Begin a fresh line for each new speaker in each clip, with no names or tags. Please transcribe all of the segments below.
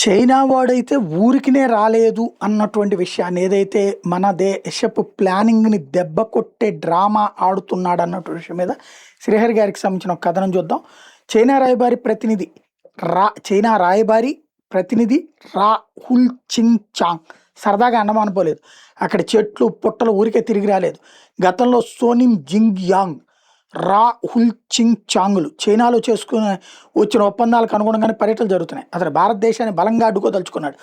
China వాడైతే ఊరికినే రాలేదు అన్నటువంటి విషయాన్ని ఏదైతే మన దేశపు ప్లానింగ్ని దెబ్బ కొట్టే డ్రామా ఆడుతున్నాడు అన్నటువంటి విషయం మీద శ్రీహరి గారికి సంబంధించిన ఒక కథనం చూద్దాం. చైనా రాయబారి ప్రతినిధి రాహుల్ చింగ్ చాంగ్ సరదాగా అండమానుకోలేదు. అక్కడ చెట్లు పుట్టలు ఊరికే తిరిగి రాలేదు. గతంలో సోనిమ్ జింగ్ యాంగ్ రాహుల్ చింగ్ చాంగులు చైనాలో చేసుకుని వచ్చిన ఒప్పందాలకు అనుగుణంగానే పర్యటనలు జరుగుతున్నాయి. అతను భారతదేశాన్ని బలంగా అడ్డుకోదలుచుకున్నాడు.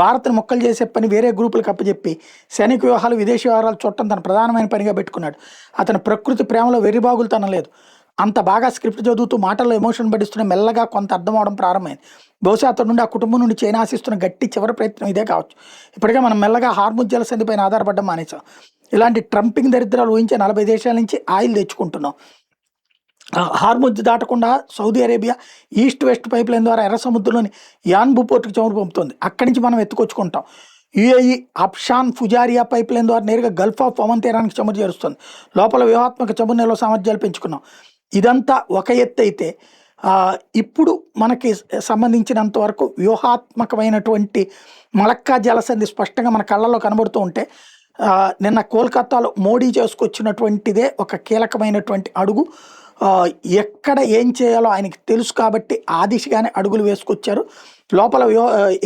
భారత్ను మొక్కలు చేసే పని వేరే గ్రూపులకు అప్పచెప్పి సైనిక వ్యవహారాలు విదేశీ వ్యవహారాలు చూడటం తన ప్రధానమైన పనిగా పెట్టుకున్నాడు. అతని ప్రకృతి ప్రేమలో వెర్రిబాగులుతనం లేదు. అంత బాగా స్క్రిప్ట్ చదువుతూ మాటల్లో ఎమోషన్ పడిస్తున్న మెల్లగా కొంత అర్థం అవడం ప్రారంభమైంది. బహుశా అతడి నుండి ఆ కుటుంబం నుండి చైనా ఆశిస్తున్న గట్టి చివరి ప్రయత్నం ఇదే కావచ్చు. ఇప్పటికే మనం మెల్లగా హార్ముజ్ జలసంధి పైన ఆధారపడడం మానేసాం. ఇలాంటి ట్రంపింగ్ దరిద్రాలు ఊహించే 40 దేశాల నుంచి ఆయిల్ తెచ్చుకుంటున్నాం. హార్ముజ్ దాటకుండా Saudi Arabia east west pipe line ద్వారా ఎర్ర సముద్రంలోని యాన్బు పోర్టుకు చమురు పంపుతుంది. అక్కడి నుంచి మనం ఎత్తుకొచ్చుకుంటాం. యుఏఈ అప్షాన్ ఫుజారియా పైప్ లైన్ ద్వారా నేరుగా గల్ఫ్ ఆఫ్ ఒమన్ తీరానికి చమురు చేరుస్తుంది. లోపల వ్యూహాత్మక చమురు నిల్వ సామర్థ్యాలు పెంచుకున్నాం. ఇదంతా ఒక ఎత్తు అయితే ఇప్పుడు మనకి సంబంధించినంత వరకు వ్యూహాత్మకమైనటువంటి మలక్కా జలసంధి స్పష్టంగా మన కళ్ళల్లో కనబడుతూ ఉంటే నిన్న కోల్కతాలో మోడీ చేసుకొచ్చినటువంటిదే ఒక కీలకమైనటువంటి అడుగు. ఎక్కడ ఏం చేయాలో ఆయనకి తెలుసు కాబట్టి ఆ దిశగానే అడుగులు వేసుకొచ్చారు. లోపల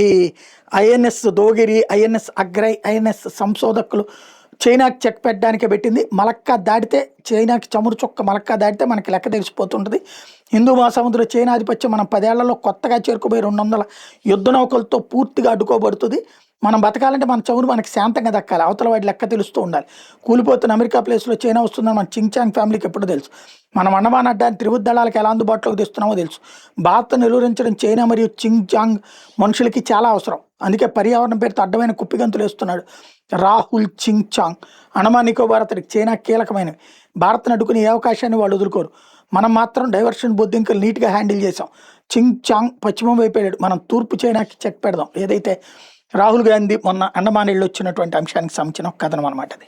ఈ ఐఎన్ఎస్ దోగిరి, ఐఎన్ఎస్ అగ్రై, ఐఎన్ఎస్ సంశోధకులు చైనాకి చెక్ పెట్టడానికే పెట్టింది. మలక్కా దాటితే చైనాకి చమురు చొక్క మలక్కా దాటితే మనకి లెక్క తెలిసిపోతుంటుంది. హిందూ మహాసముద్ర చైనా ఆధిపత్యం మనం 10 ఏళ్లలో కొత్తగా చేరుకుపోయి 200 యుద్ధ నౌకలతో పూర్తిగా అడ్డుకోబడుతుంది. మనం బతకాలంటే మన చమురు మనకి శాంతంగా దక్కాలి. అవతల వాటి లెక్క తెలుస్తూ ఉండాలి. కూలిపోతున్న అమెరికా ప్లేస్లో చైనా వస్తుందని మన చింగ్చాంగ్ ఫ్యామిలీకి ఎప్పుడూ తెలుసు. మనం అండమాన్ అడ్డానికి త్రిభుజ దళాలకు ఎలా అందుబాటులోకి తెస్తున్నామో తెలుసు. భారత్ను నిలువరించడం చైనా మరియు చింగ్చాంగ్ మనుషులకి చాలా అవసరం. అందుకే పర్యావరణం పేరుతో అడ్డమైన కుప్పిగంతులు వేస్తున్నాడు రాహుల్ చింగ్ చాంగ్. అండమాన్ నికోబార్ అతడికి చైనా కీలకమైనవి. భారత్ను అడ్డుకునే ఏ అవకాశాన్ని వాళ్ళు వదులుకోరు. మనం మాత్రం డైవర్షన్ బొద్దింకలు నీట్గా హ్యాండిల్ చేసాం. చింగ్ చాంగ్ పశ్చిమం వైపు వెళ్ళాడు. మనం తూర్పు చైనాకి చెక్ పెడదాం. ఏదైతే రాహుల్ గాంధీ మొన్న అండమాన్ వెళ్ళి వచ్చినటువంటి అంశానికి సంబంధించిన ఒక కథనం అనమాట అది.